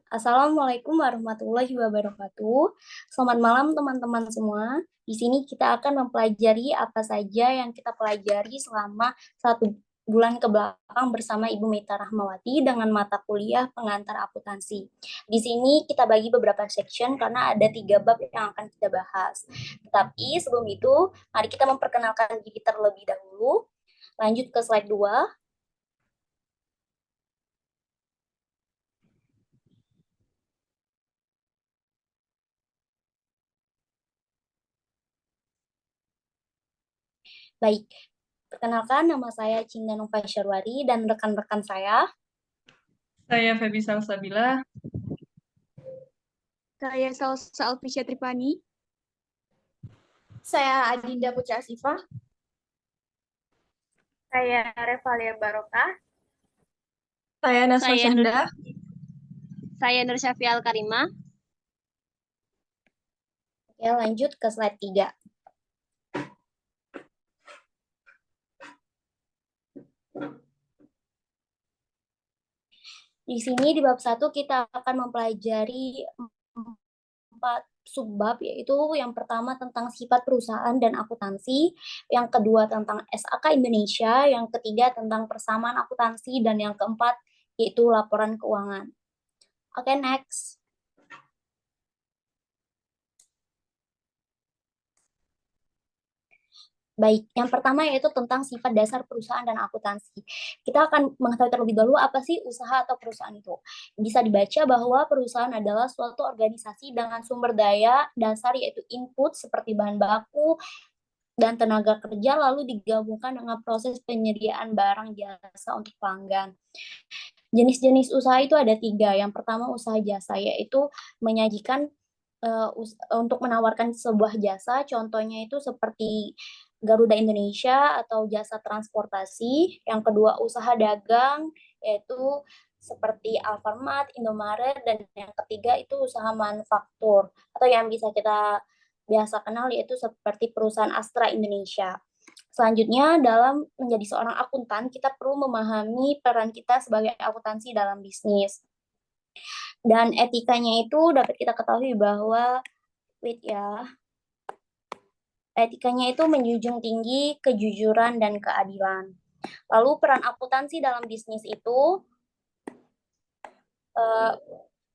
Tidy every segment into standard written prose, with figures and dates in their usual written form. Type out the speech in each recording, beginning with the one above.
Assalamualaikum warahmatullahi wabarakatuh. Selamat malam teman-teman semua. Di sini kita akan mempelajari apa saja yang kita pelajari selama 1 bulan ke belakang bersama Ibu Mita Rahmawati dengan mata kuliah pengantar akuntansi. Di sini kita bagi beberapa section karena ada 3 bab yang akan kita bahas. Tetapi sebelum itu, mari kita memperkenalkan diri terlebih dahulu. Lanjut ke slide 2. Baik, perkenalkan nama saya Cinda Nova Syarwari dan rekan-rekan saya. Saya Feby Salsabila. Saya Salsa Alficia Tripani. Saya Adinda Putra Asifah. Saya Revalia Barokah. Saya Nasma Syahda. Saya Nur Syafial Karima. Oke, lanjut ke slide 3. Di sini di bab 1 kita akan mempelajari 4 subbab, yaitu yang pertama tentang sifat perusahaan dan akuntansi, yang kedua tentang SAK Indonesia, yang ketiga tentang persamaan akuntansi, dan yang keempat yaitu laporan keuangan. Oke, next. Baik, yang pertama yaitu tentang sifat dasar perusahaan dan akuntansi. Kita akan mengetahui terlebih dahulu apa sih usaha atau perusahaan itu. Bisa dibaca bahwa perusahaan adalah suatu organisasi dengan sumber daya dasar yaitu input seperti bahan baku dan tenaga kerja lalu digabungkan dengan proses penyediaan barang jasa untuk pelanggan. Jenis-jenis usaha itu ada 3. Yang pertama usaha jasa yaitu menyajikan untuk menawarkan sebuah jasa, contohnya itu seperti Garuda Indonesia atau jasa transportasi. Yang kedua usaha dagang, yaitu seperti Alfamart, Indomaret, dan yang ketiga itu usaha manufaktur atau yang bisa kita biasa kenal yaitu seperti perusahaan Astra Indonesia. Selanjutnya, dalam menjadi seorang akuntan, kita perlu memahami peran kita sebagai akuntansi dalam bisnis. Dan etikanya itu dapat kita ketahui bahwa etikanya itu menjunjung tinggi kejujuran dan keadilan. Lalu peran akuntansi dalam bisnis itu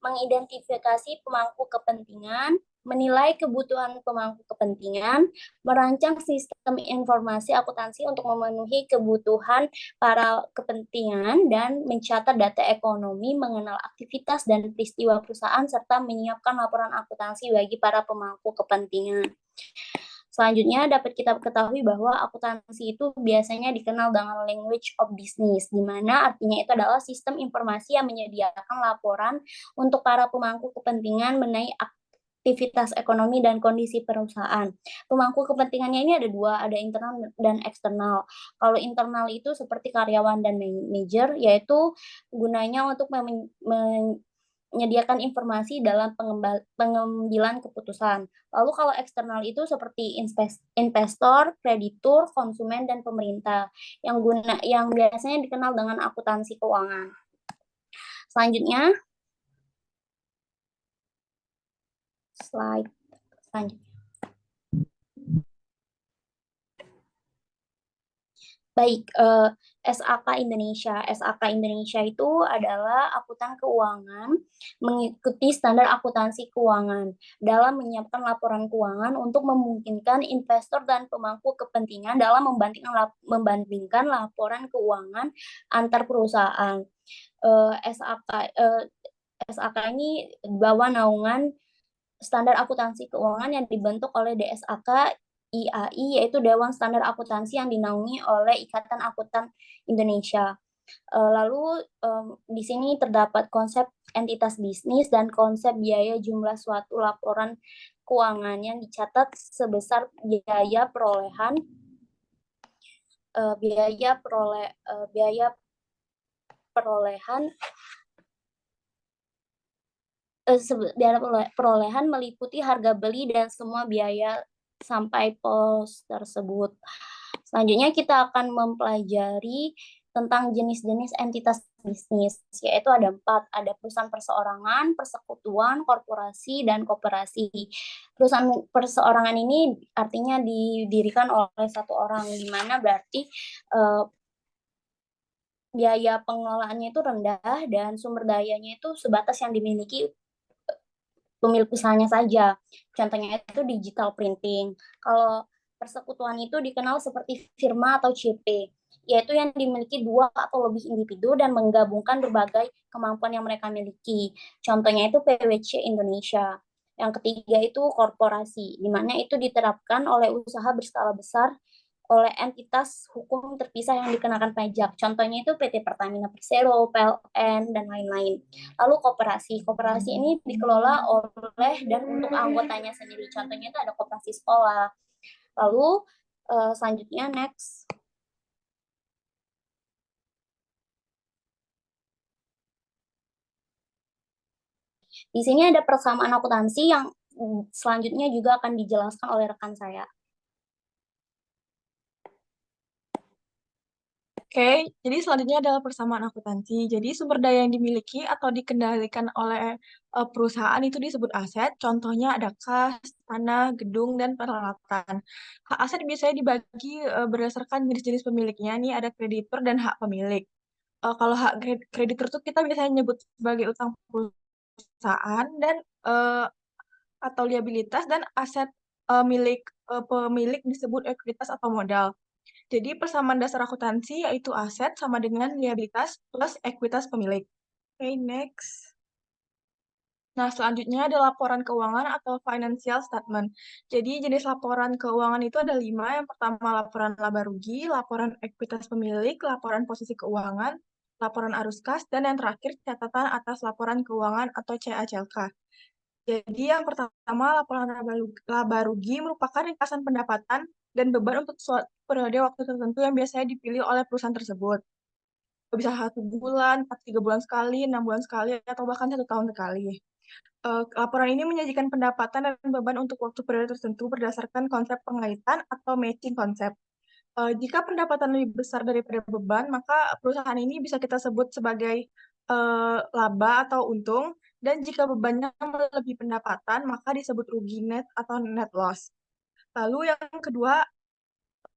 mengidentifikasi pemangku kepentingan, menilai kebutuhan pemangku kepentingan, merancang sistem informasi akuntansi untuk memenuhi kebutuhan para kepentingan, dan mencatat data ekonomi, mengenal aktivitas dan peristiwa perusahaan, serta menyiapkan laporan akuntansi bagi para pemangku kepentingan. Selanjutnya dapat kita ketahui bahwa akuntansi itu biasanya dikenal dengan language of business, di mana artinya itu adalah sistem informasi yang menyediakan laporan untuk para pemangku kepentingan mengenai aktivitas ekonomi dan kondisi perusahaan. Pemangku kepentingannya ini ada 2, ada internal dan eksternal. Kalau internal itu seperti karyawan dan manajer, yaitu gunanya untuk menyediakan informasi dalam pengambilan keputusan. Lalu kalau eksternal itu seperti investor, kreditur, konsumen, dan pemerintah yang biasanya dikenal dengan akuntansi keuangan. Selanjutnya, slide selanjutnya. Baik, SAK Indonesia. SAK Indonesia itu adalah akuntan keuangan mengikuti standar akuntansi keuangan dalam menyiapkan laporan keuangan untuk memungkinkan investor dan pemangku kepentingan dalam membandingkan laporan keuangan antar perusahaan. SAK ini di bawah naungan standar akuntansi keuangan yang dibentuk oleh DSAK IAI, yaitu Dewan Standar Akuntansi yang dinaungi oleh Ikatan Akuntan Indonesia. Lalu di sini terdapat konsep entitas bisnis dan konsep biaya jumlah suatu laporan keuangan yang dicatat sebesar biaya perolehan perolehan meliputi harga beli dan semua biaya sampai pos tersebut. Selanjutnya kita akan mempelajari tentang jenis-jenis entitas bisnis, yaitu ada 4, ada perusahaan perseorangan, persekutuan, korporasi, dan koperasi. Perusahaan perseorangan ini artinya didirikan oleh satu orang, di mana berarti biaya pengelolaannya itu rendah dan sumber dayanya itu sebatas yang dimiliki pemilik usahanya saja. Contohnya itu digital printing. Kalau persekutuan itu dikenal seperti firma atau CP, yaitu yang dimiliki 2 atau lebih individu dan menggabungkan berbagai kemampuan yang mereka miliki. Contohnya itu PwC Indonesia. Yang ketiga itu korporasi, di mana itu diterapkan oleh usaha berskala besar oleh entitas hukum terpisah yang dikenakan pajak. Contohnya itu PT Pertamina Persero, PLN, dan lain-lain. Lalu koperasi. Koperasi ini dikelola oleh dan untuk anggotanya sendiri. Contohnya itu ada koperasi sekolah. Lalu selanjutnya next. Di sini ada persamaan akuntansi yang selanjutnya juga akan dijelaskan oleh rekan saya. Oke, jadi selanjutnya adalah persamaan akuntansi. Jadi sumber daya yang dimiliki atau dikendalikan oleh perusahaan itu disebut aset. Contohnya ada kas, tanah, gedung, dan peralatan. Hak aset biasanya dibagi berdasarkan jenis-jenis pemiliknya. Nih ada kreditur dan hak pemilik. Kalau hak kreditur itu kita biasanya nyebut sebagai utang perusahaan dan atau liabilitas, dan aset milik pemilik disebut ekuitas atau modal. Jadi persamaan dasar akuntansi yaitu aset sama dengan liabilitas plus ekuitas pemilik. Oke, next. Nah, selanjutnya ada laporan keuangan atau financial statement. Jadi jenis laporan keuangan itu ada 5. Yang pertama laporan laba rugi, laporan ekuitas pemilik, laporan posisi keuangan, laporan arus kas, dan yang terakhir catatan atas laporan keuangan atau CACLK. Jadi yang pertama, laporan laba rugi merupakan ringkasan pendapatan dan beban untuk suatu periode waktu tertentu yang biasanya dipilih oleh perusahaan tersebut. Bisa 1 bulan, 3 bulan sekali, 6 bulan sekali, atau bahkan 1 tahun sekali. Laporan ini menyajikan pendapatan dan beban untuk waktu periode tertentu berdasarkan konsep pengaitan atau matching konsep. Jika pendapatan lebih besar daripada beban, maka perusahaan ini bisa kita sebut sebagai laba atau untung, dan jika bebannya melebihi pendapatan, maka disebut rugi net atau net loss. Lalu yang kedua,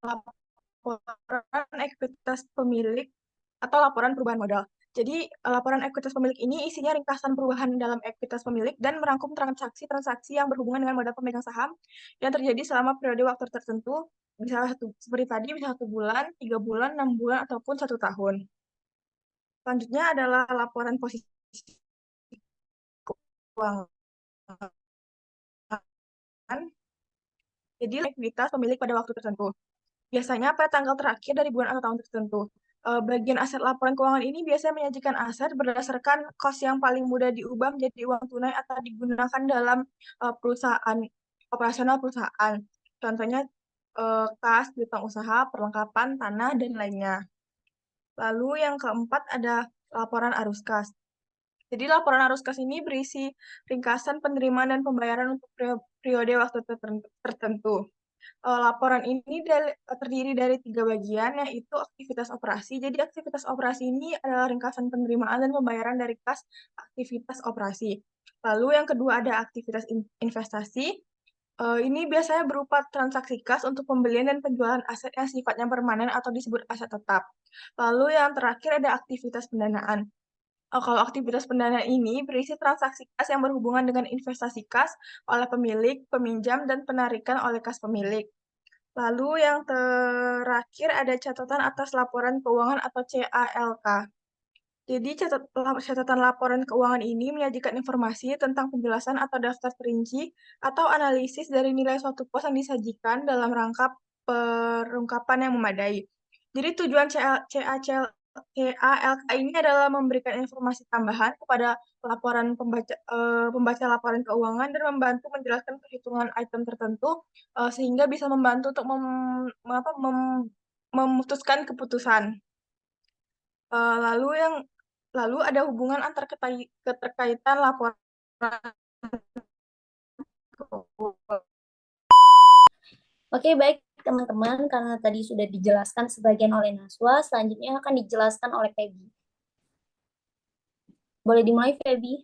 laporan ekuitas pemilik atau laporan perubahan modal. Jadi, laporan ekuitas pemilik ini isinya ringkasan perubahan dalam ekuitas pemilik dan merangkum transaksi-transaksi yang berhubungan dengan modal pemegang saham yang terjadi selama periode waktu tertentu, bisa seperti tadi, bisa 1 bulan, 3 bulan, 6 bulan, ataupun 1 tahun. Selanjutnya adalah laporan posisi keuangan. Jadi, likuiditas pemilik pada waktu tertentu. Biasanya pada tanggal terakhir dari bulan atau tahun tertentu. Bagian aset laporan keuangan ini biasanya menyajikan aset berdasarkan kos yang paling mudah diubah menjadi uang tunai atau digunakan dalam perusahaan, operasional perusahaan. Contohnya kas, piutang usaha, perlengkapan, tanah, dan lainnya. Lalu yang keempat ada laporan arus kas. Jadi laporan arus kas ini berisi ringkasan penerimaan dan pembayaran untuk periode waktu tertentu. Laporan ini terdiri dari 3 bagian, yaitu aktivitas operasi. Jadi aktivitas operasi ini adalah ringkasan penerimaan dan pembayaran dari kas aktivitas operasi. Lalu yang kedua ada aktivitas investasi. Ini biasanya berupa transaksi kas untuk pembelian dan penjualan aset yang sifatnya permanen atau disebut aset tetap. Lalu yang terakhir ada aktivitas pendanaan. Kalau aktivitas pendanaan ini berisi transaksi kas yang berhubungan dengan investasi kas oleh pemilik, peminjam, dan penarikan oleh kas pemilik. Lalu yang terakhir ada catatan atas laporan keuangan atau CALK. Jadi catatan laporan keuangan ini menyajikan informasi tentang penjelasan atau daftar perinci atau analisis dari nilai suatu pos yang disajikan dalam rangka perungkapan yang memadai. Jadi tujuan CALK ini adalah memberikan informasi tambahan kepada pembaca laporan keuangan dan membantu menjelaskan perhitungan item tertentu sehingga bisa membantu untuk memutuskan keputusan. Lalu ada hubungan antar keterkaitan laporan. Oke, baik. teman-teman, karena tadi sudah dijelaskan sebagian oleh Naswa, selanjutnya akan dijelaskan oleh Feby. Boleh dimulai, Feby?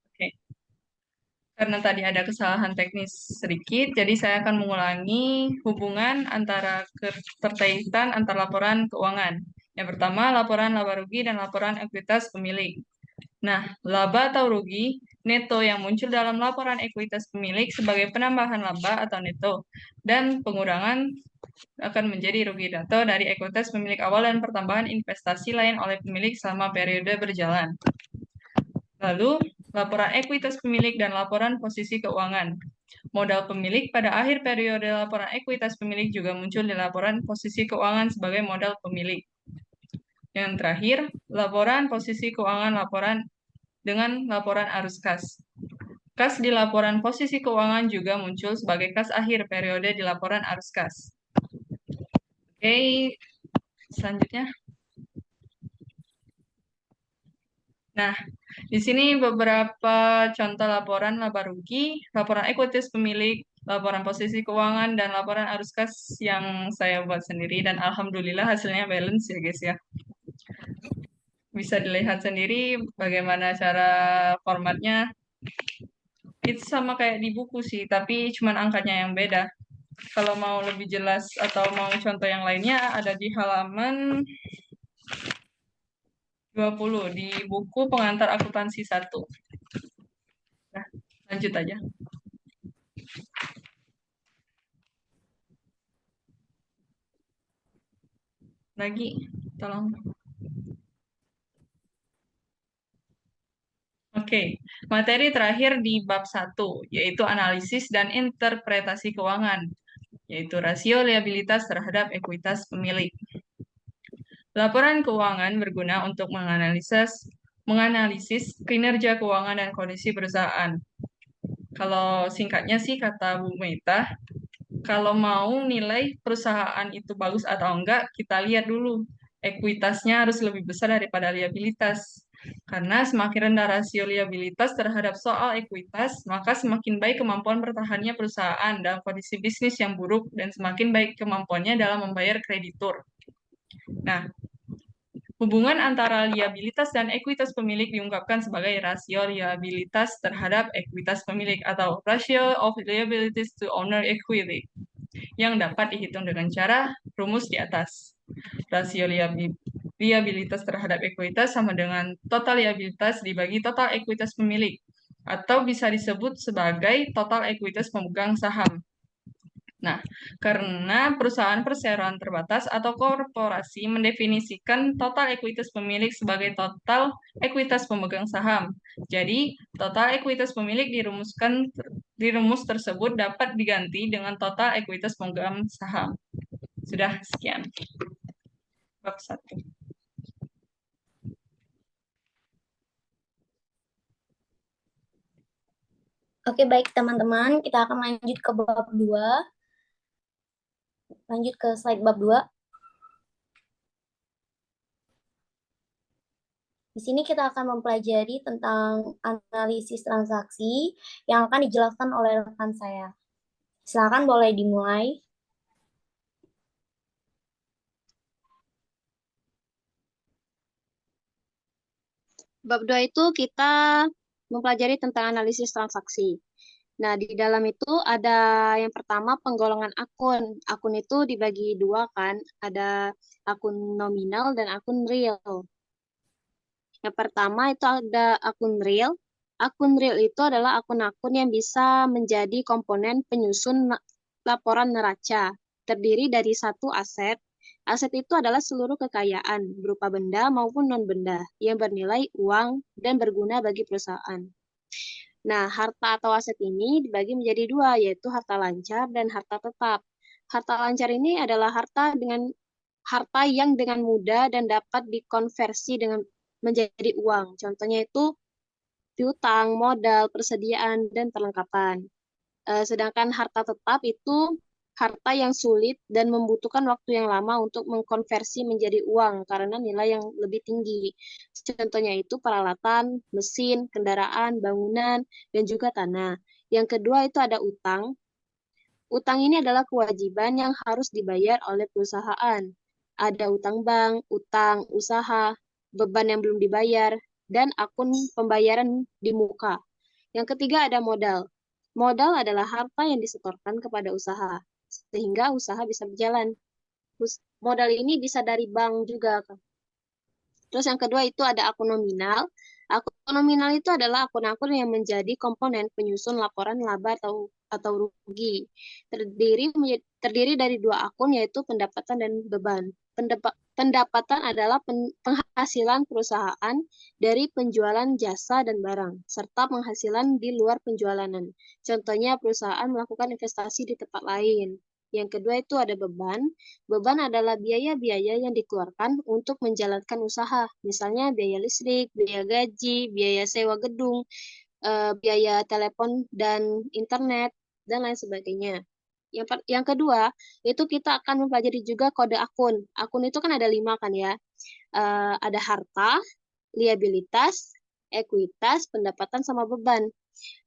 Oke. Karena tadi ada kesalahan teknis sedikit, jadi saya akan mengulangi hubungan antara keterkaitan antar laporan keuangan. Yang pertama, laporan laba rugi dan laporan ekuitas pemilik. Nah, laba atau rugi neto yang muncul dalam laporan ekuitas pemilik sebagai penambahan laba atau neto, dan pengurangan akan menjadi rugi neto dari ekuitas pemilik awal dan pertambahan investasi lain oleh pemilik selama periode berjalan. Lalu, laporan ekuitas pemilik dan laporan posisi keuangan. Modal pemilik pada akhir periode laporan ekuitas pemilik juga muncul di laporan posisi keuangan sebagai modal pemilik. Yang terakhir, laporan posisi keuangan dengan laporan arus kas. Kas di laporan posisi keuangan juga muncul sebagai kas akhir periode di laporan arus kas. Oke, selanjutnya. Nah, di sini beberapa contoh laporan laba rugi, laporan ekuitas pemilik, laporan posisi keuangan, dan laporan arus kas yang saya buat sendiri. Dan alhamdulillah hasilnya balance ya guys ya. Bisa dilihat sendiri bagaimana cara formatnya. Itu sama kayak di buku sih, tapi cuman angkanya yang beda. Kalau mau lebih jelas atau mau contoh yang lainnya, ada di halaman 20 di buku pengantar akuntansi 1. Nah, lanjut aja. Lagi, tolong. Oke, materi terakhir di bab 1, yaitu analisis dan interpretasi keuangan, yaitu rasio liabilitas terhadap ekuitas pemilik. Laporan keuangan berguna untuk menganalisis kinerja keuangan dan kondisi perusahaan. Kalau singkatnya sih kata Bu Meta, kalau mau nilai perusahaan itu bagus atau enggak, kita lihat dulu. Ekuitasnya harus lebih besar daripada liabilitas. Karena semakin rendah rasio liabilitas terhadap soal ekuitas, maka semakin baik kemampuan bertahannya perusahaan dalam kondisi bisnis yang buruk dan semakin baik kemampuannya dalam membayar kreditur. Nah, hubungan antara liabilitas dan ekuitas pemilik diungkapkan sebagai rasio liabilitas terhadap ekuitas pemilik atau ratio of liabilities to owner equity yang dapat dihitung dengan cara rumus di atas. Rasio liabilitas terhadap ekuitas sama dengan total liabilitas dibagi total ekuitas pemilik atau bisa disebut sebagai total ekuitas pemegang saham. Nah, karena perusahaan perseroan terbatas atau korporasi mendefinisikan total ekuitas pemilik sebagai total ekuitas pemegang saham. Jadi, total ekuitas pemilik di rumus tersebut dapat diganti dengan total ekuitas pemegang saham. Sudah, sekian. Bab 1. Oke, baik teman-teman, kita akan lanjut ke bab 2. Lanjut ke slide bab 2. Di sini kita akan mempelajari tentang analisis transaksi yang akan dijelaskan oleh rekan saya. Silakan boleh dimulai. Bab 2 itu kita mempelajari tentang analisis transaksi. Nah, di dalam itu ada yang pertama penggolongan akun. Akun itu dibagi dua kan, ada akun nominal dan akun real. Yang pertama itu ada akun real. Akun real itu adalah akun-akun yang bisa menjadi komponen penyusun laporan neraca. Terdiri dari satu aset. Aset itu adalah seluruh kekayaan, berupa benda maupun non-benda, yang bernilai uang dan berguna bagi perusahaan. Nah, harta atau aset ini dibagi menjadi dua, yaitu harta lancar dan harta tetap. Harta lancar ini adalah harta yang dengan mudah dan dapat dikonversi dengan menjadi uang. Contohnya itu piutang, modal, persediaan, dan perlengkapan. Sedangkan harta tetap itu harta yang sulit dan membutuhkan waktu yang lama untuk mengkonversi menjadi uang karena nilai yang lebih tinggi. Contohnya itu peralatan, mesin, kendaraan, bangunan, dan juga tanah. Yang kedua itu ada utang. Utang ini adalah kewajiban yang harus dibayar oleh perusahaan. Ada utang bank, utang usaha, beban yang belum dibayar, dan akun pembayaran di muka. Yang ketiga ada modal. Modal adalah harta yang disetorkan kepada usaha, sehingga usaha bisa berjalan. Modal ini bisa dari bank juga, Kak. Terus yang kedua itu ada akun nominal. Akun nominal itu adalah akun-akun yang menjadi komponen penyusun laporan laba atau rugi. Terdiri dari dua akun yaitu pendapatan dan beban. Pendapatan adalah penghasilan perusahaan dari penjualan jasa dan barang, serta penghasilan di luar penjualanan. Contohnya perusahaan melakukan investasi di tempat lain. Yang kedua itu ada beban. Beban adalah biaya-biaya yang dikeluarkan untuk menjalankan usaha. Misalnya biaya listrik, biaya gaji, biaya sewa gedung, biaya telepon dan internet, dan lain sebagainya. Yang kedua, itu kita akan mempelajari juga kode akun. Akun itu kan ada 5 kan ya. Ada harta, liabilitas, ekuitas, pendapatan, sama beban.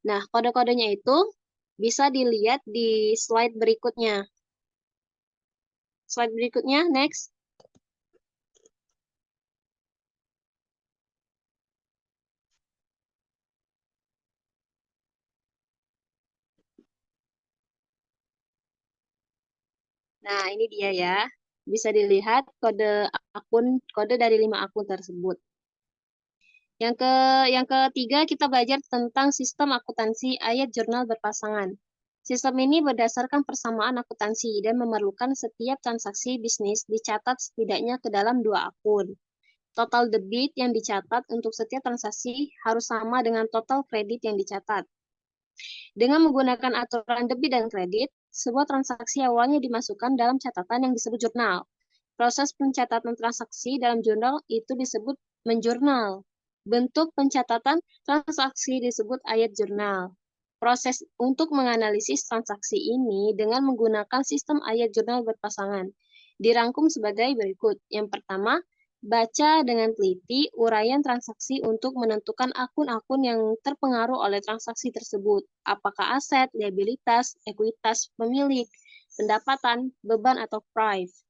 Nah, kode-kodenya itu bisa dilihat di slide berikutnya. Slide berikutnya, next. Nah, ini dia ya. Bisa dilihat kode dari 5 akun tersebut. Yang ketiga, kita belajar tentang sistem akuntansi ayat jurnal berpasangan. Sistem ini berdasarkan persamaan akuntansi dan memerlukan setiap transaksi bisnis dicatat setidaknya ke dalam 2 akun. Total debit yang dicatat untuk setiap transaksi harus sama dengan total kredit yang dicatat. Dengan menggunakan aturan debit dan kredit, sebuah transaksi awalnya dimasukkan dalam catatan yang disebut jurnal. Proses pencatatan transaksi dalam jurnal itu disebut menjurnal. Bentuk pencatatan transaksi disebut ayat jurnal. Proses untuk menganalisis transaksi ini dengan menggunakan sistem ayat jurnal berpasangan dirangkum sebagai berikut. Yang pertama, baca dengan teliti uraian transaksi untuk menentukan akun-akun yang terpengaruh oleh transaksi tersebut. Apakah aset, liabilitas, ekuitas pemilik, pendapatan, beban, atau price.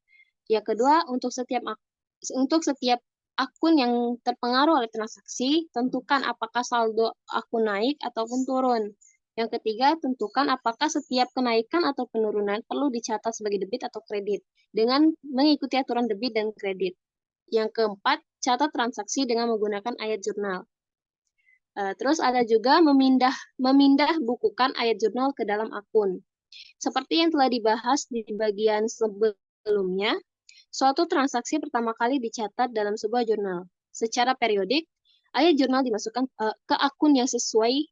Yang kedua, untuk setiap akun yang terpengaruh oleh transaksi, tentukan apakah saldo akun naik ataupun turun. Yang ketiga, tentukan apakah setiap kenaikan atau penurunan perlu dicatat sebagai debit atau kredit dengan mengikuti aturan debit dan kredit. Yang keempat, catat transaksi dengan menggunakan ayat jurnal. Terus ada juga memindah bukukan ayat jurnal ke dalam akun. Seperti yang telah dibahas di bagian sebelumnya, suatu transaksi pertama kali dicatat dalam sebuah jurnal. Secara periodik, ayat jurnal dimasukkan ke akun yang sesuai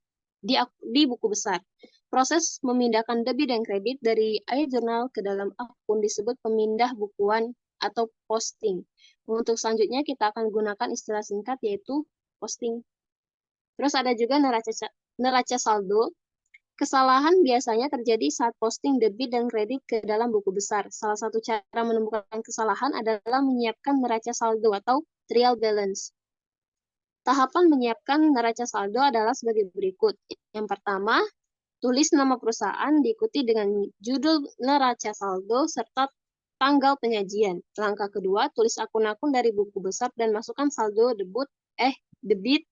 di buku besar. Proses memindahkan debit dan kredit dari ayat jurnal ke dalam akun disebut pemindah bukuan atau posting. Untuk selanjutnya kita akan gunakan istilah singkat yaitu posting. Terus ada juga neraca saldo. Kesalahan biasanya terjadi saat posting debit dan kredit ke dalam buku besar. Salah satu cara menemukan kesalahan adalah menyiapkan neraca saldo atau trial balance. Tahapan menyiapkan neraca saldo adalah sebagai berikut. Yang pertama, tulis nama perusahaan diikuti dengan judul neraca saldo serta tanggal penyajian. Langkah kedua, tulis akun-akun dari buku besar dan masukkan saldo debit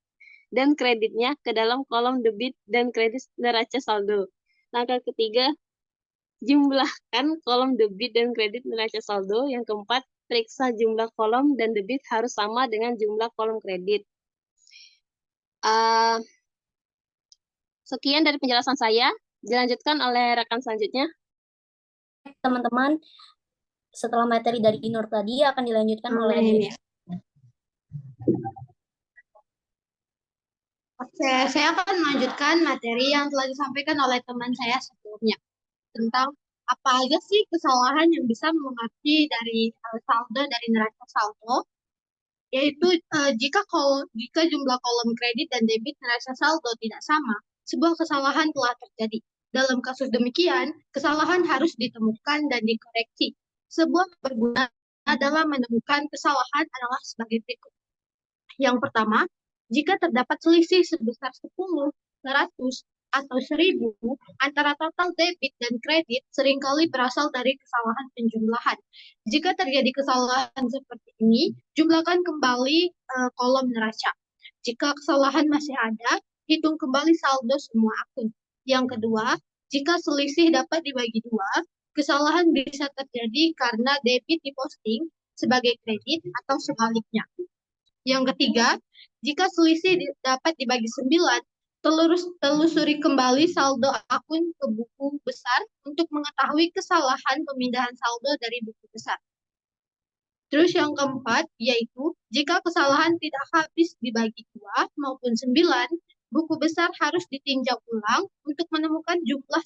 dan kreditnya ke dalam kolom debit dan kredit neraca saldo. Langkah ketiga, jumlahkan kolom debit dan kredit neraca saldo. Yang keempat, periksa jumlah kolom dan debit harus sama dengan jumlah kolom kredit. Sekian dari penjelasan saya. Dilanjutkan oleh rekan selanjutnya. Teman-teman, setelah materi dari Nur tadi akan dilanjutkan oleh Adriana. Oke, saya akan melanjutkan materi yang telah disampaikan oleh teman saya sebelumnya tentang apa aja sih kesalahan yang bisa mempengaruhi dari saldo dari neraca saldo, yaitu jika jumlah kolom kredit dan debit neraca saldo tidak sama, sebuah kesalahan telah terjadi. Dalam kasus demikian, kesalahan harus ditemukan dan dikoreksi. Sebuah berguna adalah menemukan kesalahan adalah sebagai berikut. Yang pertama, jika terdapat selisih sebesar 10, 100, atau 1.000 antara total debit dan kredit seringkali berasal dari kesalahan penjumlahan. Jika terjadi kesalahan seperti ini, jumlahkan kembali kolom neraca. Jika kesalahan masih ada, hitung kembali saldo semua akun. Yang kedua, jika selisih dapat dibagi dua, kesalahan bisa terjadi karena debit diposting sebagai kredit atau sebaliknya. Yang ketiga, jika selisih dapat dibagi 9, telusuri kembali saldo akun ke buku besar untuk mengetahui kesalahan pemindahan saldo dari buku besar. Terus yang keempat, yaitu jika kesalahan tidak habis dibagi 2 maupun 9, buku besar harus ditinjau ulang untuk menemukan jumlah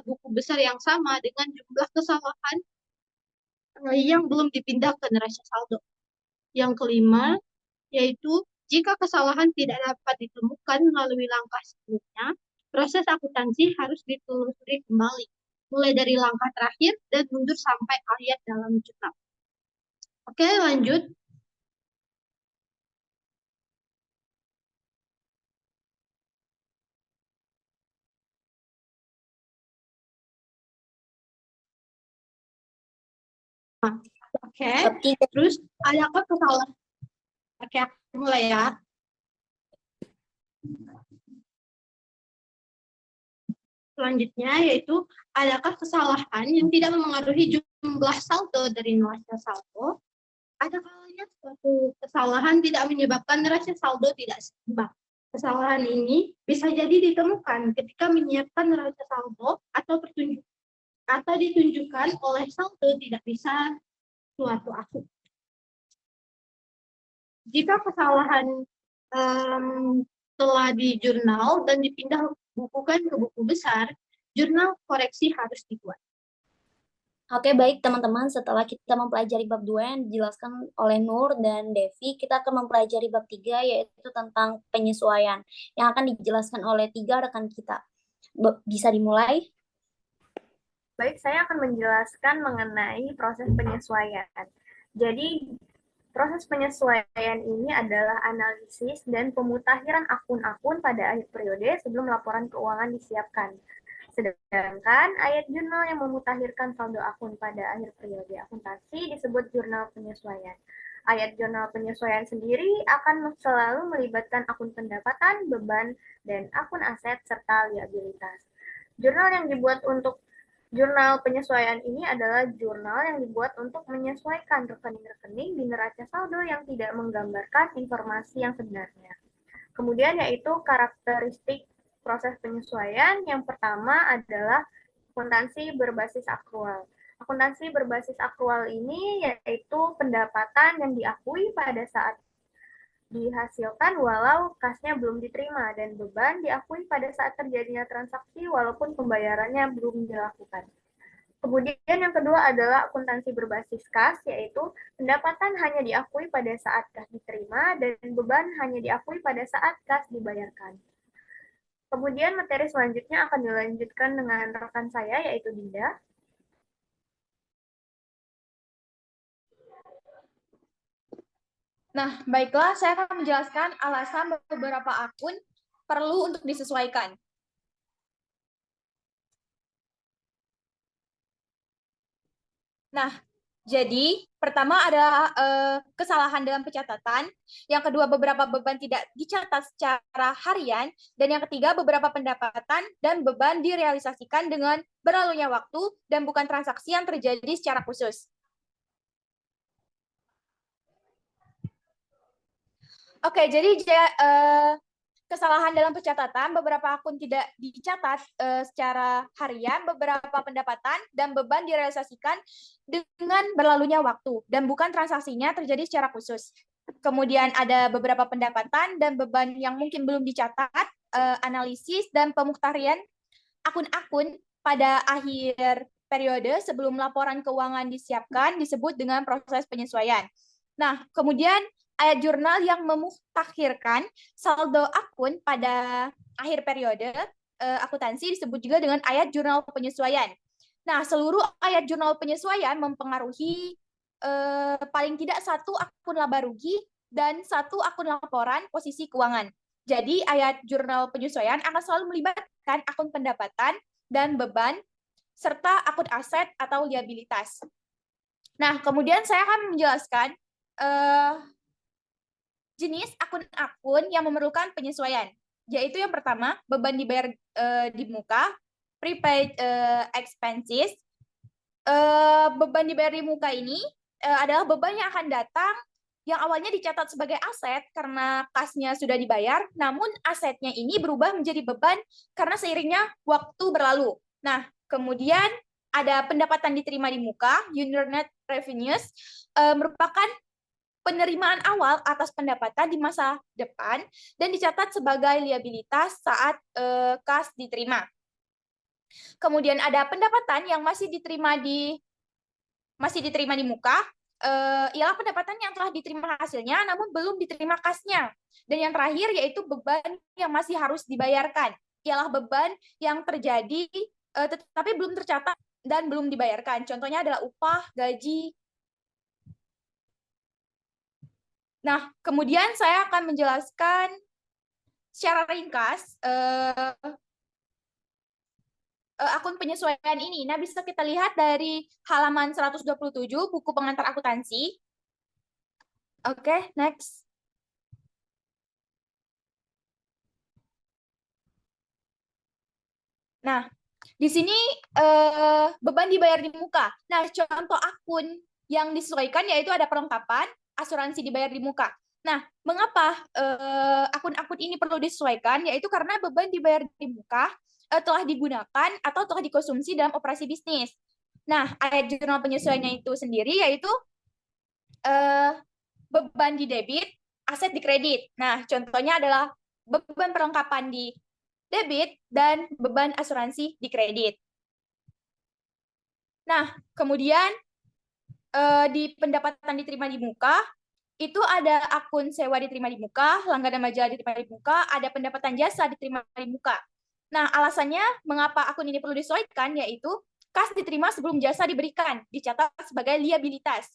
buku besar yang sama dengan jumlah kesalahan yang belum dipindah ke neraca saldo. Yang kelima, yaitu jika kesalahan tidak dapat ditemukan melalui langkah sebelumnya, proses akuntansi harus ditelusuri kembali, mulai dari langkah terakhir dan mundur sampai ayat dalam jurnal. Oke, lanjut. Oke, terus adakah kesalahan? Oke, aku mulai ya. Selanjutnya yaitu adakah kesalahan yang tidak memengaruhi jumlah saldo dari neraca saldo? Ada kalanya suatu kesalahan tidak menyebabkan neraca saldo tidak seimbang. Kesalahan ini bisa jadi ditemukan ketika menyiapkan neraca saldo atau ditunjukkan oleh saldo tidak bisa suatu akun. Jika kesalahan telah di jurnal dan dipindah bukukan ke buku besar, jurnal koreksi harus dibuat. Oke, baik teman-teman, setelah kita mempelajari bab 2 yang dijelaskan oleh Nur dan Devi, kita akan mempelajari bab 3 yaitu tentang penyesuaian yang akan dijelaskan oleh 3 rekan kita. Bisa dimulai? Baik, saya akan menjelaskan mengenai proses penyesuaian. Jadi, proses penyesuaian ini adalah analisis dan pemutakhiran akun-akun pada akhir periode sebelum laporan keuangan disiapkan. Sedangkan ayat jurnal yang memutakhirkan saldo akun pada akhir periode akuntansi disebut jurnal penyesuaian. Ayat jurnal penyesuaian sendiri akan selalu melibatkan akun pendapatan, beban, dan akun aset serta liabilitas. Jurnal yang dibuat untuk jurnal penyesuaian ini adalah jurnal yang dibuat untuk menyesuaikan rekening-rekening di neraca saldo yang tidak menggambarkan informasi yang sebenarnya. Kemudian yaitu karakteristik proses penyesuaian. Yang pertama adalah akuntansi berbasis akrual. Akuntansi berbasis akrual ini yaitu pendapatan yang diakui pada saat dihasilkan walau kasnya belum diterima, dan beban diakui pada saat terjadinya transaksi walaupun pembayarannya belum dilakukan. Kemudian yang kedua adalah akuntansi berbasis kas, yaitu pendapatan hanya diakui pada saat kas diterima dan beban hanya diakui pada saat kas dibayarkan. Kemudian materi selanjutnya akan dilanjutkan dengan rekan saya, yaitu Dinda. Nah, baiklah, saya akan menjelaskan alasan beberapa akun perlu untuk disesuaikan. Nah, jadi pertama adalah kesalahan dalam pencatatan, yang kedua beberapa beban tidak dicatat secara harian, dan yang ketiga beberapa pendapatan dan beban direalisasikan dengan berlalunya waktu dan bukan transaksi yang terjadi secara khusus. Oke, jadi kesalahan dalam pencatatan, beberapa akun tidak dicatat secara harian, beberapa pendapatan dan beban direalisasikan dengan berlalunya waktu, dan bukan transaksinya terjadi secara khusus. Kemudian ada beberapa pendapatan dan beban yang mungkin belum dicatat, analisis dan pemutakhiran akun-akun pada akhir periode sebelum laporan keuangan disiapkan disebut dengan proses penyesuaian. Nah, kemudian ayat jurnal yang memutakhirkan saldo akun pada akhir periode akuntansi disebut juga dengan ayat jurnal penyesuaian. Nah, seluruh ayat jurnal penyesuaian mempengaruhi paling tidak satu akun laba rugi dan satu akun laporan posisi keuangan. Jadi ayat jurnal penyesuaian akan selalu melibatkan akun pendapatan dan beban serta akun aset atau liabilitas. Nah, kemudian saya akan menjelaskan jenis akun-akun yang memerlukan penyesuaian, yaitu yang pertama, beban dibayar di muka, prepaid expenses. Beban dibayar di muka ini adalah beban yang akan datang yang awalnya dicatat sebagai aset karena kasnya sudah dibayar, namun asetnya ini berubah menjadi beban karena seiringnya waktu berlalu. Nah, kemudian ada pendapatan diterima di muka, unit net revenues, merupakan penerimaan awal atas pendapatan di masa depan dan dicatat sebagai liabilitas saat kas diterima. Kemudian ada pendapatan yang masih diterima di muka, ialah pendapatan yang telah diterima hasilnya namun belum diterima kasnya. Dan yang terakhir yaitu beban yang masih harus dibayarkan, ialah beban yang terjadi tetapi belum tercatat dan belum dibayarkan. Contohnya adalah upah, gaji. Nah, kemudian saya akan menjelaskan secara ringkas akun penyesuaian ini. Nah, bisa kita lihat dari halaman 127 buku pengantar akuntansi. Oke, next. Nah, di sini beban dibayar di muka. Nah, contoh akun yang disesuaikan yaitu ada perlengkapan, asuransi dibayar di muka. Nah, mengapa akun-akun ini perlu disesuaikan? Yaitu karena beban dibayar di muka telah digunakan atau telah dikonsumsi dalam operasi bisnis. Nah, ayat jurnal penyesuaiannya itu sendiri yaitu beban di debit, aset di kredit. Nah, contohnya adalah beban perlengkapan di debit dan beban asuransi di kredit. Nah, kemudian di pendapatan diterima di muka, itu ada akun sewa diterima di muka, langganan majalah diterima di muka, ada pendapatan jasa diterima di muka. Nah, alasannya mengapa akun ini perlu disesuaikan, yaitu kas diterima sebelum jasa diberikan, dicatat sebagai liabilitas.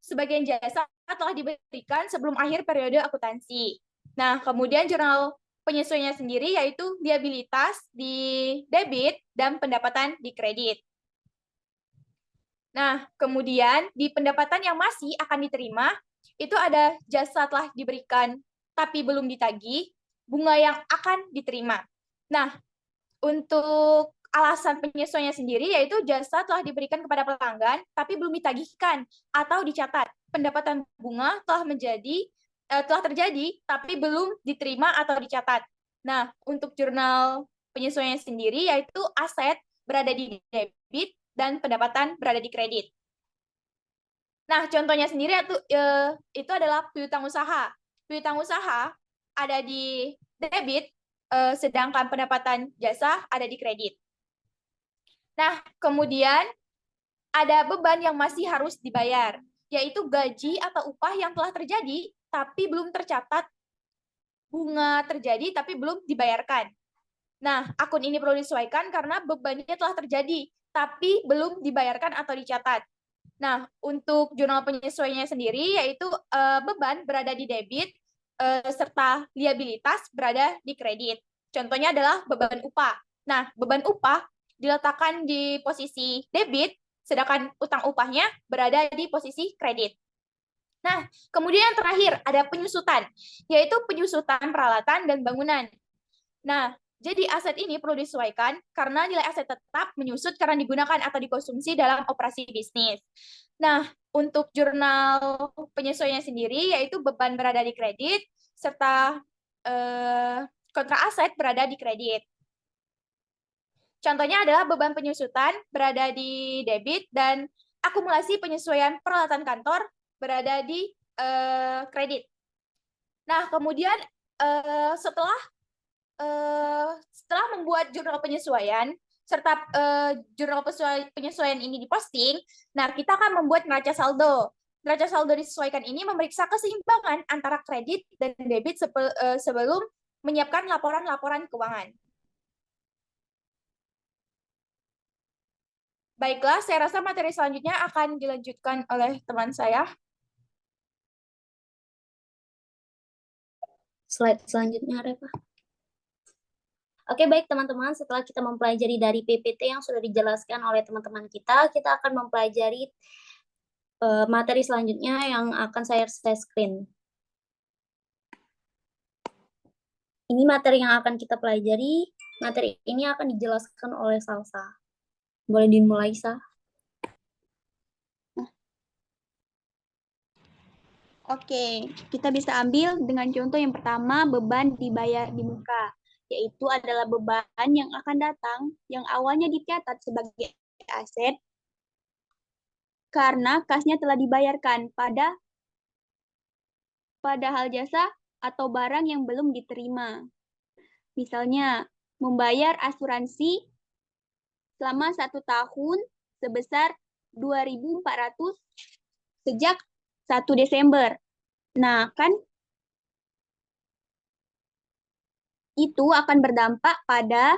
Sebagian jasa telah diberikan sebelum akhir periode akuntansi. Nah, kemudian jurnal penyesuaiannya sendiri yaitu liabilitas di debit dan pendapatan di kredit. Nah, kemudian di pendapatan yang masih akan diterima, itu ada jasa telah diberikan tapi belum ditagih, bunga yang akan diterima. Nah, untuk alasan penyesuaiannya sendiri yaitu jasa telah diberikan kepada pelanggan tapi belum ditagihkan atau dicatat. Pendapatan bunga telah terjadi tapi belum diterima atau dicatat. Nah, untuk jurnal penyesuaiannya sendiri yaitu aset berada di debit dan pendapatan berada di kredit. Nah, contohnya sendiri itu adalah piutang usaha. Piutang usaha ada di debit, sedangkan pendapatan jasa ada di kredit. Nah, kemudian ada beban yang masih harus dibayar, yaitu gaji atau upah yang telah terjadi, tapi belum tercatat, bunga terjadi, tapi belum dibayarkan. Nah, akun ini perlu disesuaikan karena bebannya telah terjadi, tapi belum dibayarkan atau dicatat. Nah, untuk jurnal penyesuaiannya sendiri, yaitu beban berada di debit, serta liabilitas berada di kredit. Contohnya adalah beban upah. Nah, beban upah diletakkan di posisi debit, sedangkan utang upahnya berada di posisi kredit. Nah, kemudian yang terakhir ada penyusutan, yaitu penyusutan peralatan dan bangunan. Nah, jadi aset ini perlu disesuaikan karena nilai aset tetap menyusut karena digunakan atau dikonsumsi dalam operasi bisnis. Nah, untuk jurnal penyesuaiannya sendiri yaitu beban berada di kredit serta kontra aset berada di kredit. Contohnya adalah beban penyusutan berada di debit dan akumulasi penyesuaian peralatan kantor berada di kredit. Nah, kemudian setelah membuat jurnal penyesuaian serta jurnal penyesuaian ini diposting, nah kita akan membuat neraca saldo. Neraca saldo disesuaikan ini memeriksa keseimbangan antara kredit dan debit sebelum menyiapkan laporan-laporan keuangan. Baiklah, saya rasa materi selanjutnya akan dilanjutkan oleh teman saya. slide selanjutnya, Reva. Oke, baik teman-teman, setelah kita mempelajari dari PPT yang sudah dijelaskan oleh teman-teman kita akan mempelajari materi selanjutnya yang akan saya screen. Ini materi yang akan kita pelajari. Materi ini akan dijelaskan oleh Salsa. Boleh dimulai, Sa? Oke, kita bisa ambil dengan contoh yang pertama, beban dibayar di muka, yaitu adalah beban yang akan datang yang awalnya dicatat sebagai aset karena kasnya telah dibayarkan pada hal jasa atau barang yang belum diterima. Misalnya, membayar asuransi selama 1 tahun sebesar 2.400 sejak 1 Desember. Nah, kan itu akan berdampak pada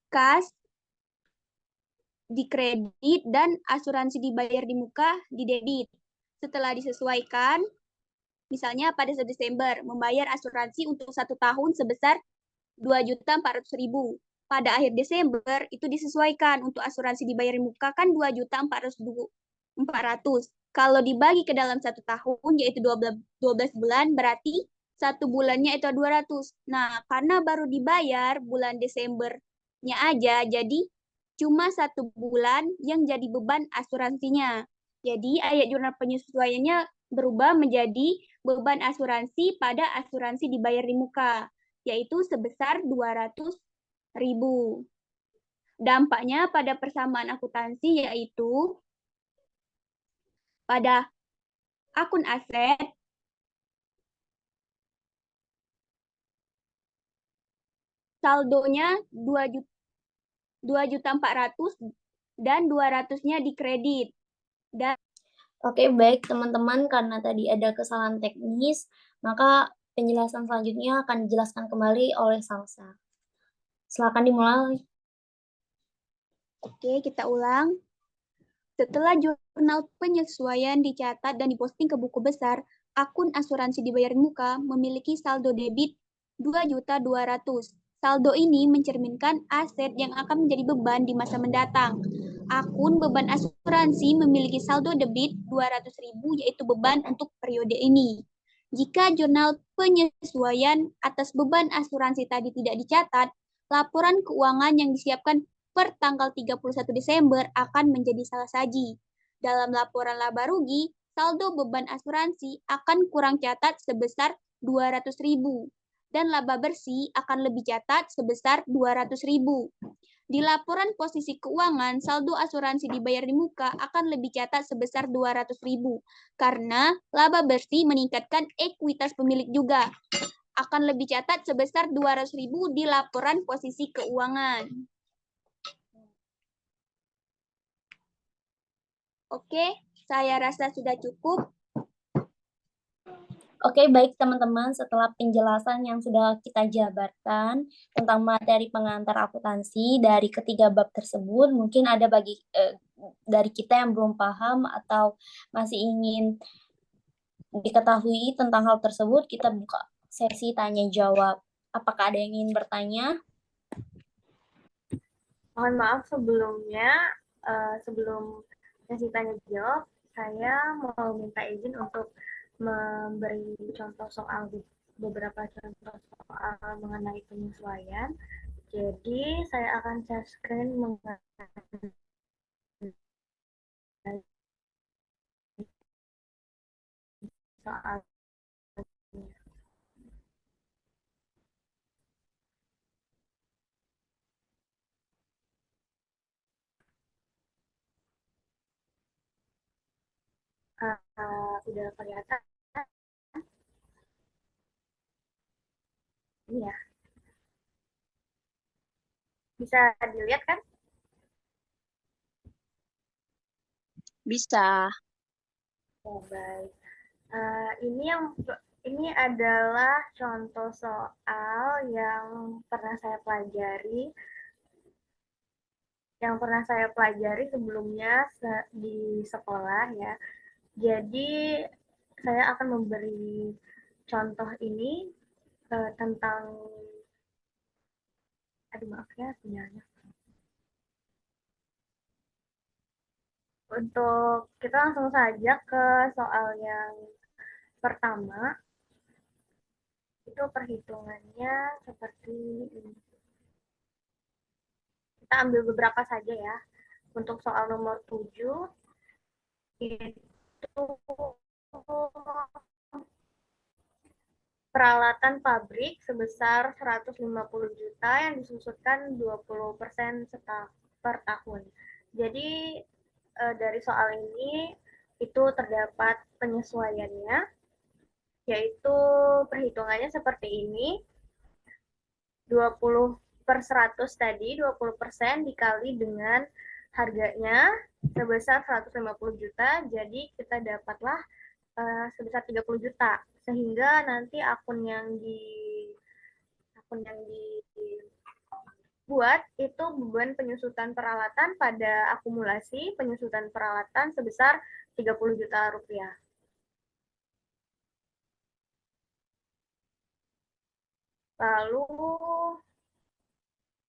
kas di kredit dan asuransi dibayar di muka di debit. Setelah disesuaikan, misalnya pada 1 Desember, membayar asuransi untuk 1 tahun sebesar 2.400.000. Pada akhir Desember, itu disesuaikan untuk asuransi dibayar di muka kan 2.400.000. Kalau dibagi ke dalam 1 tahun, yaitu 12 bulan, berarti 1 bulannya itu 200. Nah, karena baru dibayar bulan Desembernya aja, jadi cuma 1 bulan yang jadi beban asuransinya. Jadi, ayat jurnal penyesuaiannya berubah menjadi beban asuransi pada asuransi dibayar di muka, yaitu sebesar 200.000. Dampaknya pada persamaan akuntansi yaitu pada akun aset, saldonya 2.400.000 dan 200-nya di kredit. Dan Oke, baik teman-teman, karena tadi ada kesalahan teknis, maka penjelasan selanjutnya akan dijelaskan kembali oleh Salsa. Silakan dimulai. Oke, kita ulang. Setelah jurnal penyesuaian dicatat dan diposting ke buku besar, akun asuransi dibayar di muka memiliki saldo debit 2.200.000. Saldo ini mencerminkan aset yang akan menjadi beban di masa mendatang. Akun beban asuransi memiliki saldo debit 200.000, yaitu beban untuk periode ini. Jika jurnal penyesuaian atas beban asuransi tadi tidak dicatat, laporan keuangan yang disiapkan per tanggal 31 Desember akan menjadi salah saji. Dalam laporan laba rugi, saldo beban asuransi akan kurang catat sebesar 200.000 dan laba bersih akan lebih catat sebesar 200.000. Di laporan posisi keuangan, saldo asuransi dibayar di muka akan lebih catat sebesar 200.000 karena laba bersih meningkatkan ekuitas pemilik juga. Akan lebih catat sebesar 200.000 di laporan posisi keuangan. Oke, saya rasa sudah cukup. Oke, baik teman-teman, setelah penjelasan yang sudah kita jabarkan tentang materi pengantar akuntansi dari ketiga bab tersebut, mungkin ada dari kita yang belum paham atau masih ingin diketahui tentang hal tersebut, kita buka sesi tanya jawab. Apakah ada yang ingin bertanya? Mohon maaf sebelumnya, sebelum sesi tanya jawab, saya mau minta izin untuk memberi contoh soal, beberapa contoh soal mengenai penyesuaian. Jadi saya akan share screen mengenai soal. Udah kelihatan? Ini ya. Bisa dilihat kan? Bisa. Oh, baik. Ini adalah contoh soal yang pernah saya pelajari sebelumnya di sekolah ya. Jadi saya akan memberi contoh ini tentang, aduh maaf ya sinyalnya. Untuk kita langsung saja ke soal yang pertama, itu perhitungannya seperti ini. Kita ambil beberapa saja ya. Untuk soal nomor 7, itu peralatan pabrik sebesar 150 juta yang disusutkan 20% per tahun. Jadi dari soal ini itu terdapat penyesuaiannya, yaitu perhitungannya seperti ini. 20/100 tadi, 20% dikali dengan harganya sebesar 150 juta, jadi kita dapatlah sebesar 30 juta. Sehingga nanti akun yang dibuat itu beban penyusutan peralatan pada akumulasi penyusutan peralatan sebesar 30 juta rupiah. Lalu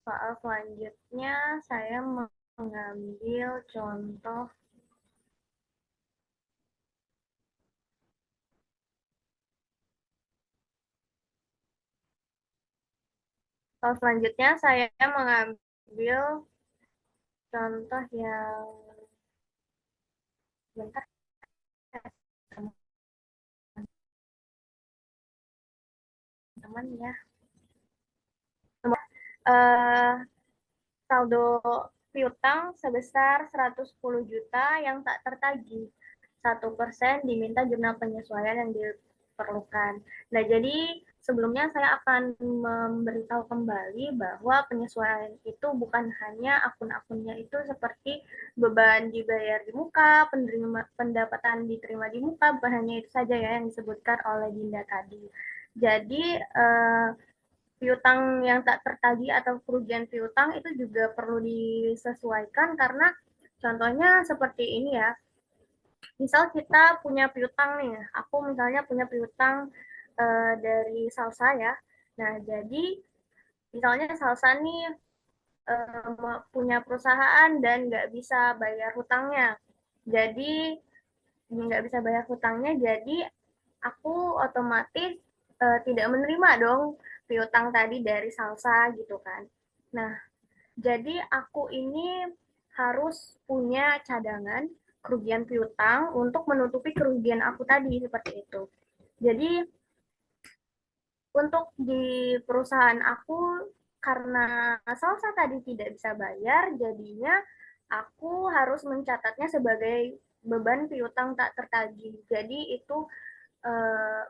soal selanjutnya saya mengambil contoh contoh yang bentar teman-teman ya. Saldo piutang sebesar 110 juta yang tak tertagih. 1% diminta jurnal penyesuaian yang diperlukan. Nah, jadi sebelumnya saya akan memberitahu kembali bahwa penyesuaian itu bukan hanya akun-akunnya itu seperti beban dibayar di muka, pendapatan diterima di muka, bukan hanya itu saja ya yang disebutkan oleh Dinda tadi. Jadi, piutang yang tak tertagih atau kerugian piutang itu juga perlu disesuaikan karena contohnya seperti ini ya. Misal kita punya piutang nih, aku misalnya punya piutang dari Salsa ya. Nah, jadi misalnya Salsa nih punya perusahaan dan nggak bisa bayar hutangnya. Jadi nggak bisa bayar hutangnya, jadi aku otomatis tidak menerima dong piutang tadi dari Salsa gitu kan. Nah, jadi aku ini harus punya cadangan kerugian piutang untuk menutupi kerugian aku tadi seperti itu. Jadi untuk di perusahaan aku karena Salsa tadi tidak bisa bayar, jadinya aku harus mencatatnya sebagai beban piutang tak tertagih. Jadi itu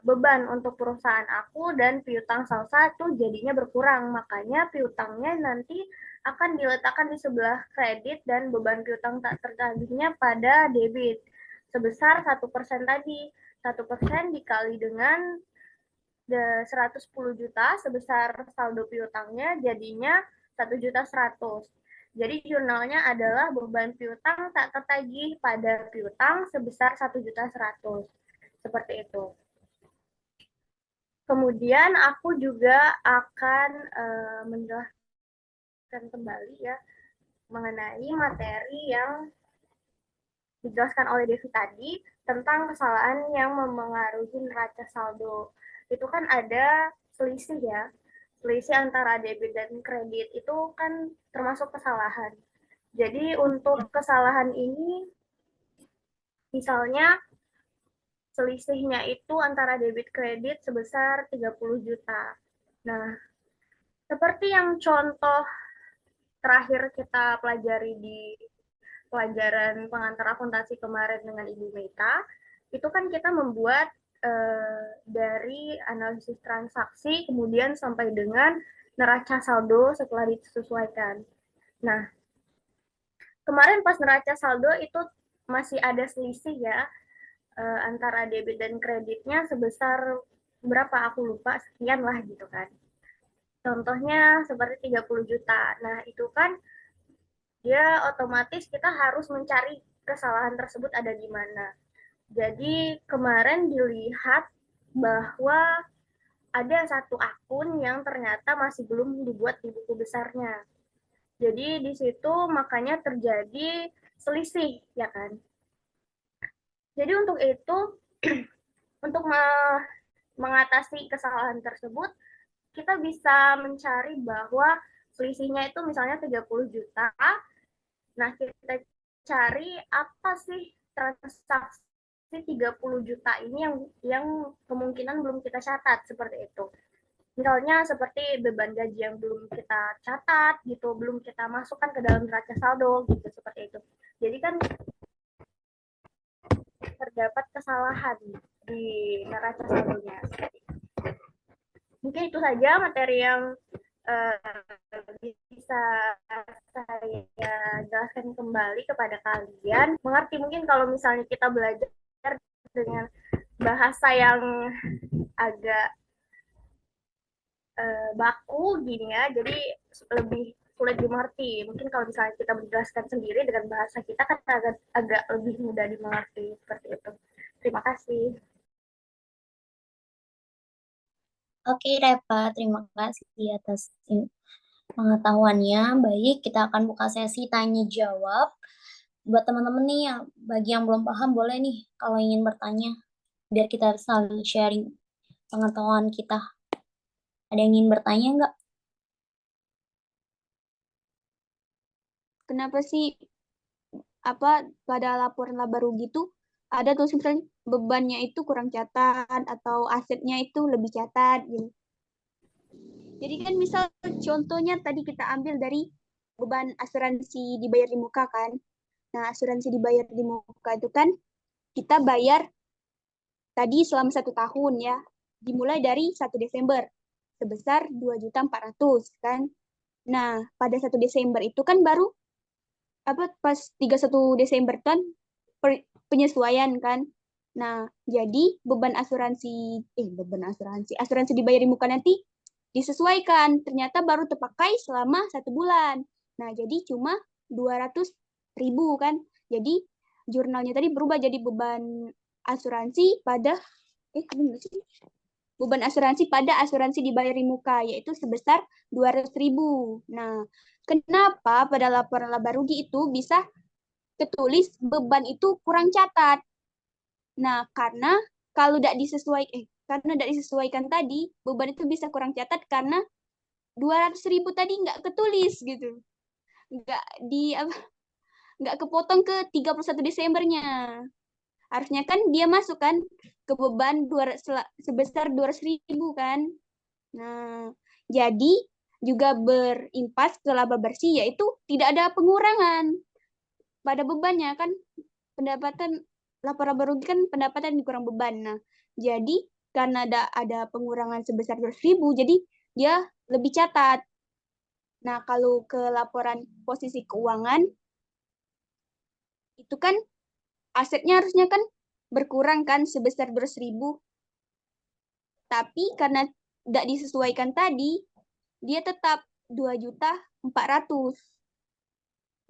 beban untuk perusahaan aku dan piutang Salsa itu jadinya berkurang. Makanya piutangnya nanti akan diletakkan di sebelah kredit dan beban piutang tak tertagihnya pada debit sebesar 1% tadi. 1% dikali dengan 110 juta sebesar saldo piutangnya jadinya 1.100.000. Jadi jurnalnya adalah beban piutang tak tertagih pada piutang sebesar 1.100.000. Seperti itu. Kemudian aku juga akan menjelaskan kembali ya mengenai materi yang dijelaskan oleh Devi tadi tentang kesalahan yang memengaruhi neraca saldo. Itu kan ada selisih ya, selisih antara debit dan kredit itu kan termasuk kesalahan. Jadi untuk kesalahan ini, misalnya selisihnya itu antara debit kredit sebesar 30 juta. Nah, seperti yang contoh terakhir kita pelajari di pelajaran pengantar akuntansi kemarin dengan Ibu Meta, itu kan kita membuat dari analisis transaksi kemudian sampai dengan neraca saldo setelah disesuaikan. Nah, kemarin pas neraca saldo itu masih ada selisih ya, antara debit dan kreditnya sebesar berapa aku lupa, sekian lah gitu kan. Contohnya seperti 30 juta. Nah, itu kan dia otomatis kita harus mencari kesalahan tersebut ada di mana. Jadi kemarin dilihat bahwa ada satu akun yang ternyata masih belum dibuat di buku besarnya. Jadi di situ makanya terjadi selisih, ya kan? Jadi untuk itu, untuk mengatasi kesalahan tersebut, kita bisa mencari bahwa selisihnya itu misalnya 30 juta. Nah, kita cari apa sih transaksi 30 juta ini yang kemungkinan belum kita catat, seperti itu. Misalnya seperti beban gaji yang belum kita catat gitu, belum kita masukkan ke dalam neraca saldo gitu, seperti itu. Jadi kan terdapat kesalahan di neraca saldonya. Mungkin itu saja materi yang bisa saya jelaskan kembali kepada kalian. Mengerti mungkin kalau misalnya kita belajar dengan bahasa yang agak baku gini ya, jadi lebih sulit dimengerti. Mungkin kalau misalnya kita menjelaskan sendiri dengan bahasa kita kan agak lebih mudah dimengerti, seperti itu. Terima kasih. Oke, Reva, terima kasih atas pengetahuannya. Baik, kita akan buka sesi tanya jawab. Buat teman-teman nih yang bagi yang belum paham boleh nih kalau ingin bertanya biar kita saling sharing pengetahuan kita. Ada yang ingin bertanya nggak? Kenapa sih pada laporan laba rugi itu ada tuh misalnya bebannya itu kurang catat atau asetnya itu lebih catat gitu. Jadi kan misal contohnya tadi kita ambil dari beban asuransi dibayar di muka kan. Nah, asuransi dibayar di muka itu kan kita bayar tadi selama 1 tahun ya. Dimulai dari 1 Desember sebesar 2.400.000 kan. Nah, pada 1 Desember itu kan baru pas 31 Desember kan penyesuaian kan. Nah, jadi asuransi dibayar di muka nanti disesuaikan. Ternyata baru terpakai selama 1 bulan. Nah, jadi cuma 200.000 kan. Jadi jurnalnya tadi berubah jadi beban asuransi pada beban asuransi pada asuransi dibayar di muka, yaitu sebesar 200.000. Nah, kenapa pada laporan laba rugi itu bisa ketulis beban itu kurang catat? Nah, karena kalau tidak disesuaikan tadi, beban itu bisa kurang catat karena 200.000 tadi nggak ketulis gitu. Nggak kepotong ke 31 Desembernya. Harusnya kan dia masuk kan ke beban sebesar 200.000 kan. Nah, jadi juga berimpas ke laba bersih, yaitu tidak ada pengurangan pada bebannya kan. Pendapatan lapor laba rugi kan pendapatan dikurang beban. Nah, jadi karena ada pengurangan sebesar 200.000, jadi dia lebih catat. Nah, kalau ke laporan posisi keuangan, itu kan asetnya harusnya kan berkurang kan sebesar 200.000. Tapi karena tidak disesuaikan tadi, dia tetap 2.400.000.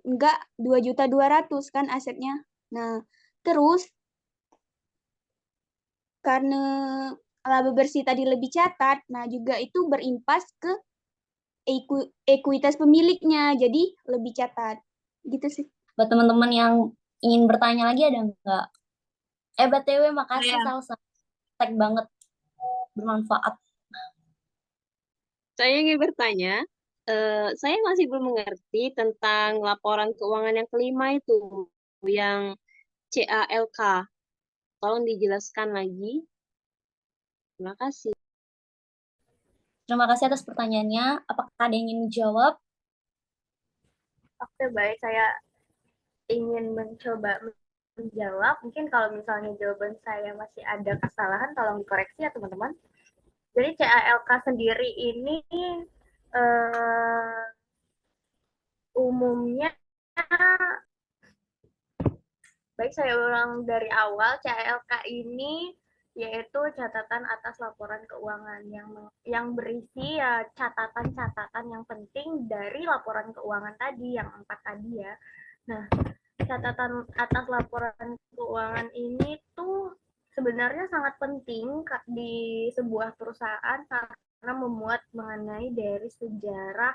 Enggak 2.200.000 kan asetnya. Nah, terus karena laba bersih tadi lebih catat, nah juga itu berimpas ke ekuitas pemiliknya, jadi lebih catat. Gitu sih. Buat teman-teman yang ingin bertanya lagi ada nggak? BTW makasih Salsa. Tag banget. Bermanfaat. Saya ingin bertanya, saya masih belum mengerti tentang laporan keuangan yang kelima itu, yang CALK. Tolong dijelaskan lagi. Terima kasih. Terima kasih atas pertanyaannya. Apakah ada yang ingin menjawab? Oke, baik. Saya ingin mencoba menjawab. Mungkin kalau misalnya jawaban saya masih ada kesalahan, tolong dikoreksi ya teman-teman. Jadi CALK sendiri ini umumnya, baik saya ulang dari awal, CALK ini yaitu catatan atas laporan keuangan yang berisi ya catatan-catatan yang penting dari laporan keuangan tadi, yang 4 tadi ya. Nah, catatan atas laporan keuangan ini tuh sebenarnya sangat penting di sebuah perusahaan karena memuat mengenai dari sejarah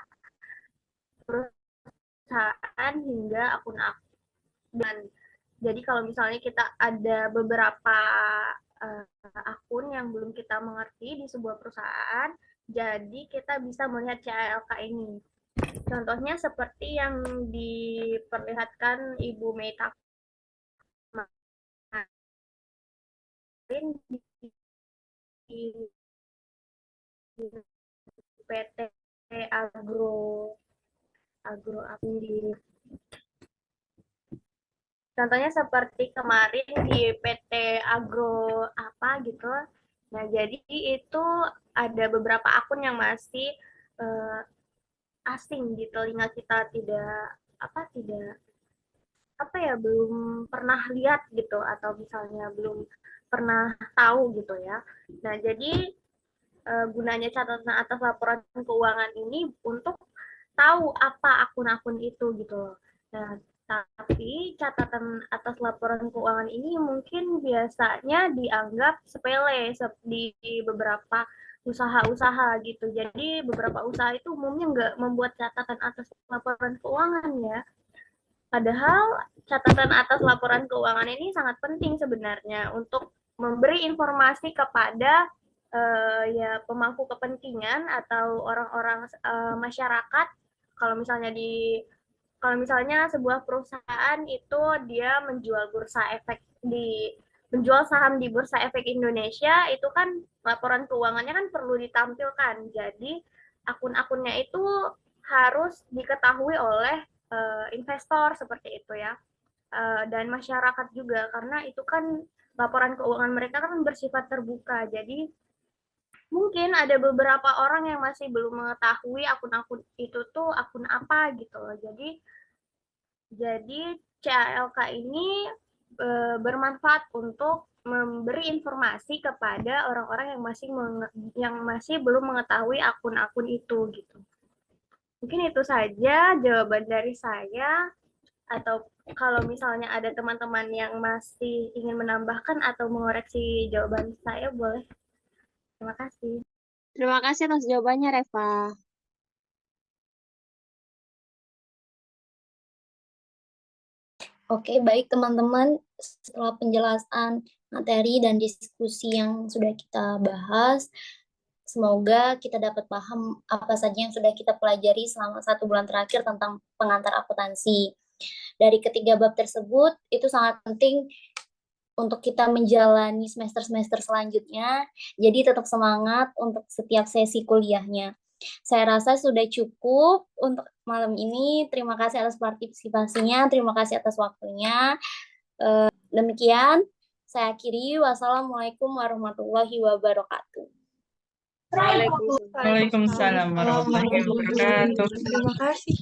perusahaan hingga akun-akun. Dan jadi kalau misalnya kita ada beberapa akun yang belum kita mengerti di sebuah perusahaan, jadi kita bisa melihat CALK ini. Contohnya seperti yang diperlihatkan Ibu Meita kemarin di PT Agro contohnya seperti kemarin di PT Agro apa gitu. Nah, jadi itu ada beberapa akun yang masih asing di telinga kita, belum pernah lihat gitu, atau misalnya belum pernah tahu gitu ya. Nah, jadi gunanya catatan atas laporan keuangan ini untuk tahu apa akun-akun itu gitu loh. Nah, tapi catatan atas laporan keuangan ini mungkin biasanya dianggap sepele di beberapa usaha-usaha gitu. Jadi beberapa usaha itu umumnya nggak membuat catatan atas laporan keuangan ya. Padahal catatan atas laporan keuangan ini sangat penting sebenarnya untuk memberi informasi kepada ya pemangku kepentingan atau orang-orang masyarakat. Kalau misalnya sebuah perusahaan itu dia menjual saham di Bursa Efek Indonesia, itu kan laporan keuangannya kan perlu ditampilkan. Jadi akun-akunnya itu harus diketahui oleh investor seperti itu ya, dan masyarakat juga, karena itu kan laporan keuangan mereka kan bersifat terbuka. Jadi mungkin ada beberapa orang yang masih belum mengetahui akun-akun itu tuh akun apa gitu loh. Jadi CALK ini bermanfaat untuk memberi informasi kepada orang-orang yang masih belum mengetahui akun-akun itu gitu. Mungkin itu saja jawaban dari saya, atau kalau misalnya ada teman-teman yang masih ingin menambahkan atau mengoreksi jawaban saya, boleh. Terima kasih. Terima kasih atas jawabannya, Reva. Oke, baik teman-teman, setelah penjelasan materi dan diskusi yang sudah kita bahas, semoga kita dapat paham apa saja yang sudah kita pelajari selama 1 bulan terakhir tentang pengantar akuntansi. Dari ketiga bab tersebut, itu sangat penting untuk kita menjalani semester-semester selanjutnya, jadi tetap semangat untuk setiap sesi kuliahnya. Saya rasa sudah cukup untuk malam ini. Terima kasih atas partisipasinya, terima kasih atas waktunya. Demikian, saya akhiri. Wassalamualaikum warahmatullahi wabarakatuh. Waalaikumsalam warahmatullahi wabarakatuh. Terima kasih.